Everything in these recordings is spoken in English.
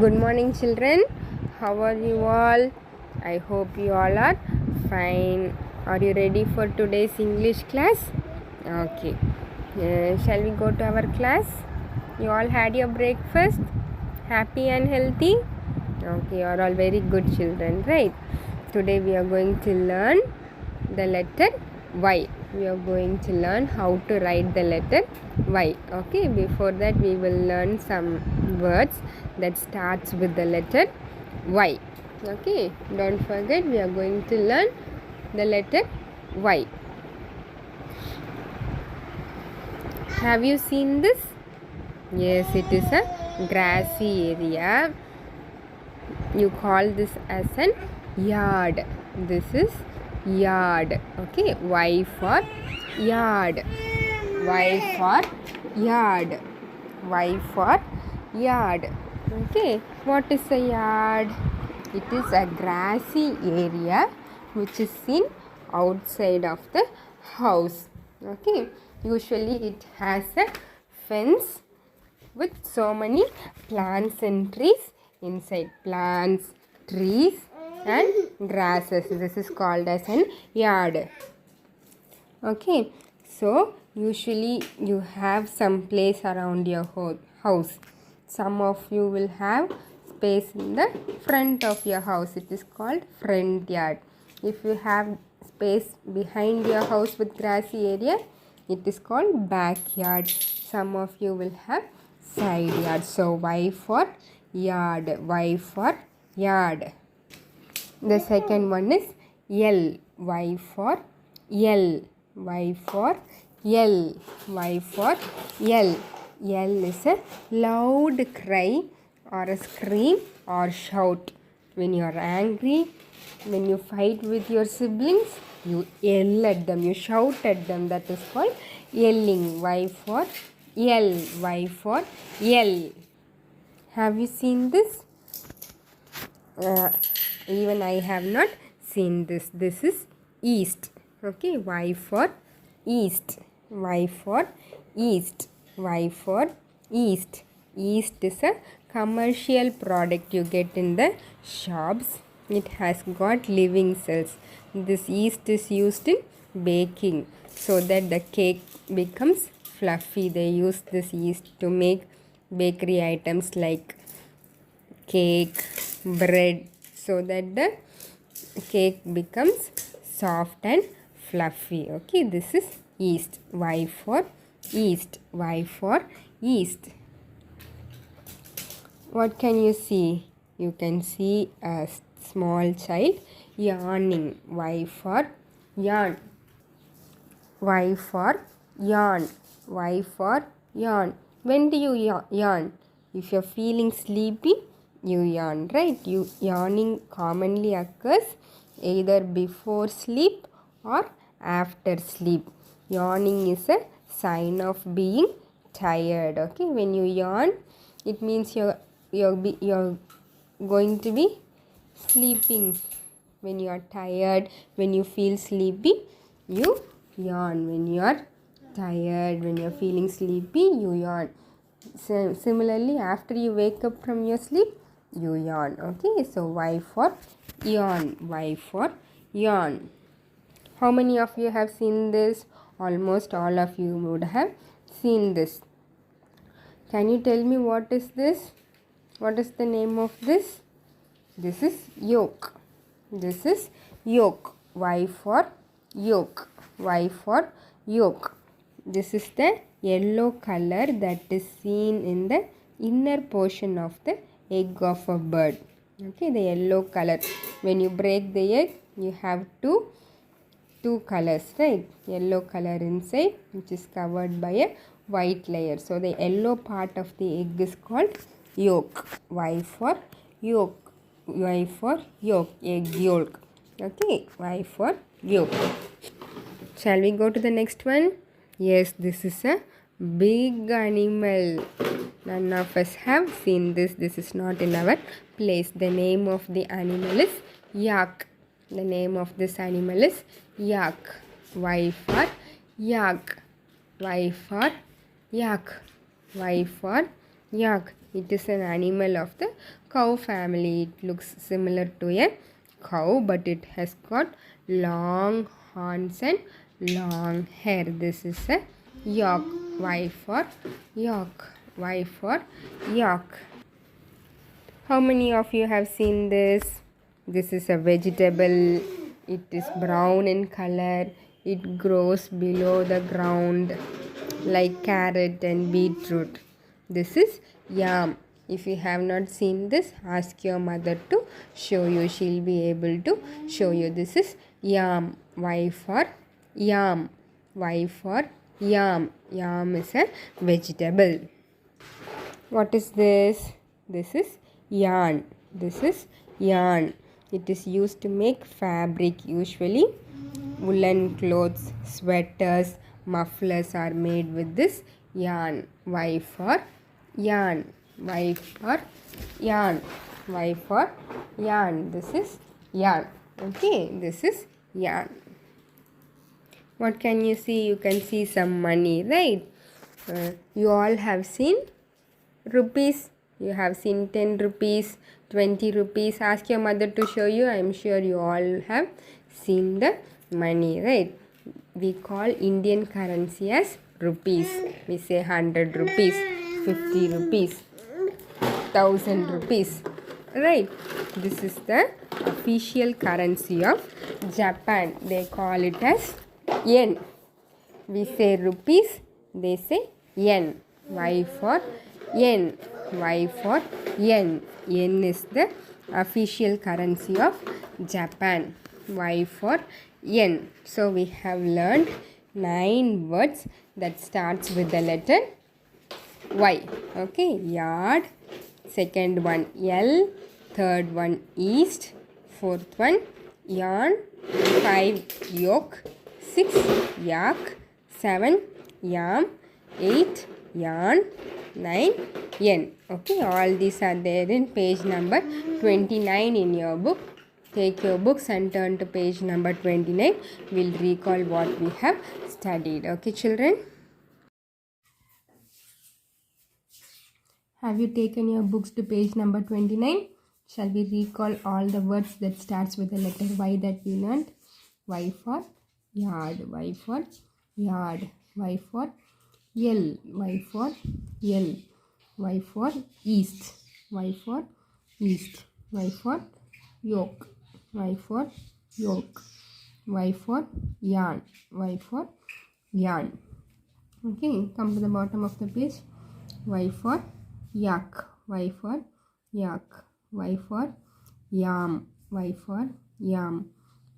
Good morning, children. How are you all? I hope you all are fine. Are you ready for today's English class? Okay. Shall we go to our class? You all had your breakfast? Happy and healthy? Okay, you are all very good children, right? Today we are going to learn the letter Y. We are going to learn how to write the letter Y. Okay, before that we will learn some words that starts with the letter Y. Okay, don't forget we are going to learn the letter Y. Have you seen this? Yes, it is a grassy area. You call this as an yard. This is yard. Okay, Y for yard. Y for yard. Y for yard. Okay, what is a yard? It is a grassy area which is seen outside of the house. Okay, usually it has a fence with so many plants and trees inside. Plants, trees and grasses. This is called as an yard. Okay, so usually you have some place around your house. Some of you will have space in the front of your house. It is called front yard. If you have space behind your house with grassy area, it is called backyard. Some of you will have side yard. So Y for yard. Y for yard. The second one is L. Y for L. Y for L. Y for L. L is a loud cry or a scream or shout. When you are angry, when you fight with your siblings, you yell at them, you shout at them. That is called yelling. Y for L. Y for L. Have you seen this? Even I have not seen this. This is east. Okay, Y for east. Y for east. Y for east. East is a commercial product you get in the shops. It has got living cells. This yeast is used in baking so that the cake becomes fluffy. They use this yeast to make bakery items like cake, bread, so that the cake becomes soft and fluffy. Okay, this is yeast. Y for yeast. Y for yeast. What can you see? You can see a small child yawning. Y for yawn. Y for yawn. Y for yawn. When do you yawn? If you're feeling sleepy, you yawn, right? Yawning commonly occurs either before sleep or after sleep. Yawning is a sign of being tired. Okay, when you yawn, it means you're going to be sleeping. When you are tired, when you feel sleepy, you yawn. When you are tired, when you are feeling sleepy, you yawn. Similarly, after you wake up from your sleep, you yawn. Okay, so Y for yawn. Y for yawn. How many of you have seen this? Almost all of you would have seen this. Can you tell me what is this? What is the name of this? This is yolk. This is yolk. Y for yolk. Y for yolk. This is the yellow color that is seen in the inner portion of the egg of a bird. Okay, the yellow color. When you break the egg, you have two colors, right? Yellow color inside, which is covered by a white layer. So the yellow part of the egg is called yolk. Y for yolk. Y for yolk. Egg yolk. Okay, Y for yolk. Shall we go to the next one? Yes, this is a big animal. None of us have seen this. This is not in our place. The name of the animal is yak. The name of this animal is yak. Y for yak. Y for yak. Y for yak. It is an animal of the cow family. It looks similar to a cow, but it has got long horns and long hair. This is a yak. Y for yak. Y for yak. How many of you have seen this? This is a vegetable. It is brown in color. It grows below the ground like carrot and beetroot. This is yam. If you have not seen this, ask your mother to show you. She'll be able to show you. This is yam. Y for yam. Y for yam. Yam is a vegetable. What is this? This is yarn. This is yarn. It is used to make fabric. Usually woolen clothes, sweaters, mufflers are made with this yarn. Y for yarn. Y for yarn. Y for yarn. This is yarn. Okay, this is yarn. What can you see? You can see some money, right? You all have seen rupees. You have seen 10 rupees, 20 rupees. Ask your mother to show you. I am sure you all have seen the money, right? We call Indian currency as rupees. We say 100 rupees, 50 rupees, 1000 rupees, right? This is the official currency of Japan. They call it as yen. We say rupees, they say yen. Y for yen. Y for yen. Yen is the official currency of Japan. Y for yen. So we have learned 9 words that starts with the letter Y. Okay, yard. Second one L. Third one east. Fourth one yarn. 5 yoke. 6 yak. 7 yam. 8 yarn. 9 yen. Okay, all these are there in page number 29 in your book. Take your books and turn to page number 29. We'll recall what we have studied. Okay, children? Have you taken your books to page number 29? Shall we recall all the words that starts with the letter Y that we learned? Y for yard. Y for yard. Y for L. Y for L. Y for east. Y for east. Y for yoke. Y for yoke. Y for yarn. Y for yarn. Okay, come to the bottom of the page. Y for yak. Y for yak. Y for yam. Y for yam.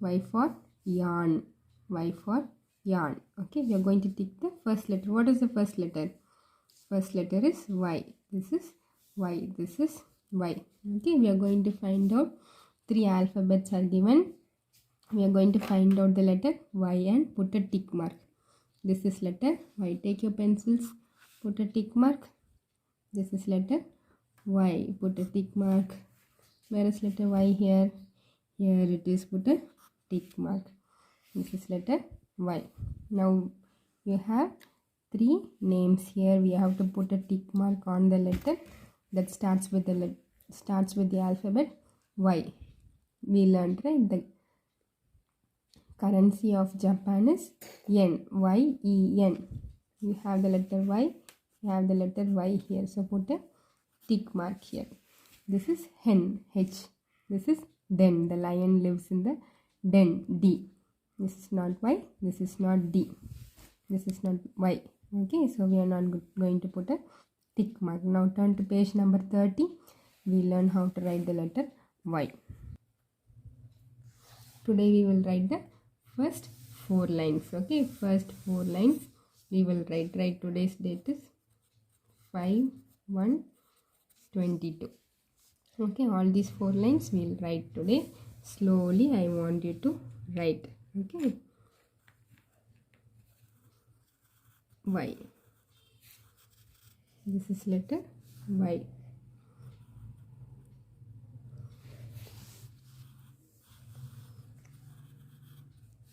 Y for yarn. Y for yarn. Okay, we are going to take the first letter. What is the first letter? First letter is Y. This is Y. This is Y. Okay, we are going to find out 3 alphabets are given. We are going to find out the letter Y and put a tick mark. This is letter Y. Take your pencils, put a tick mark. This is letter Y. Put a tick mark. Where is letter Y here? Here it is. Put a tick mark. This is letter Y. Now you have 3 names here. We have to put a tick mark on the letter that starts with the alphabet Y. We learned, right? The currency of Japan is yen. Y-E-N. You have the letter Y. You have the letter Y here. So put a tick mark here. This is hen. H. This is den. The lion lives in the den. D. This is not Y. This is not D. This is not Y. Okay, so we are not going to put a tick mark. Now turn to page number 30. We learn how to write the letter Y. Today we will write the first 4 lines. Okay, first 4 lines we will write. Today's date is 5/1/22. Okay, all these 4 lines we will write today. Slowly I want you to write. Okay. Y. This is letter Y.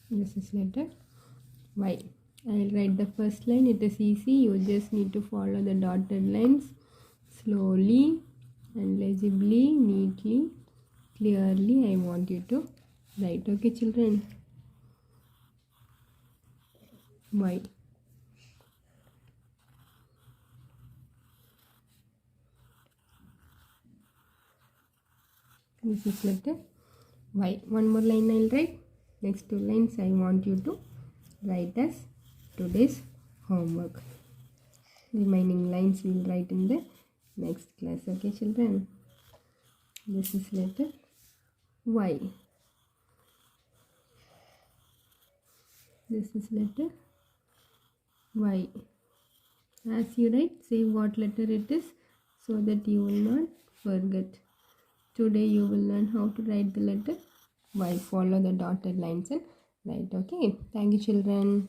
This is letter Y. I will write the first line. It is easy. You just need to follow the dotted lines. Slowly and legibly, neatly, clearly I want you to write. Okay children? Y. This is letter Y. One more line I'll write. Next two lines I want you to write as today's homework. Remaining lines we'll write in the next class. Okay children? This is letter Y. This is letter Y. As you write, say what letter it is so that you will not forget. Today you will learn how to write the letter Y. Follow the dotted lines and write. Okay. Thank you children.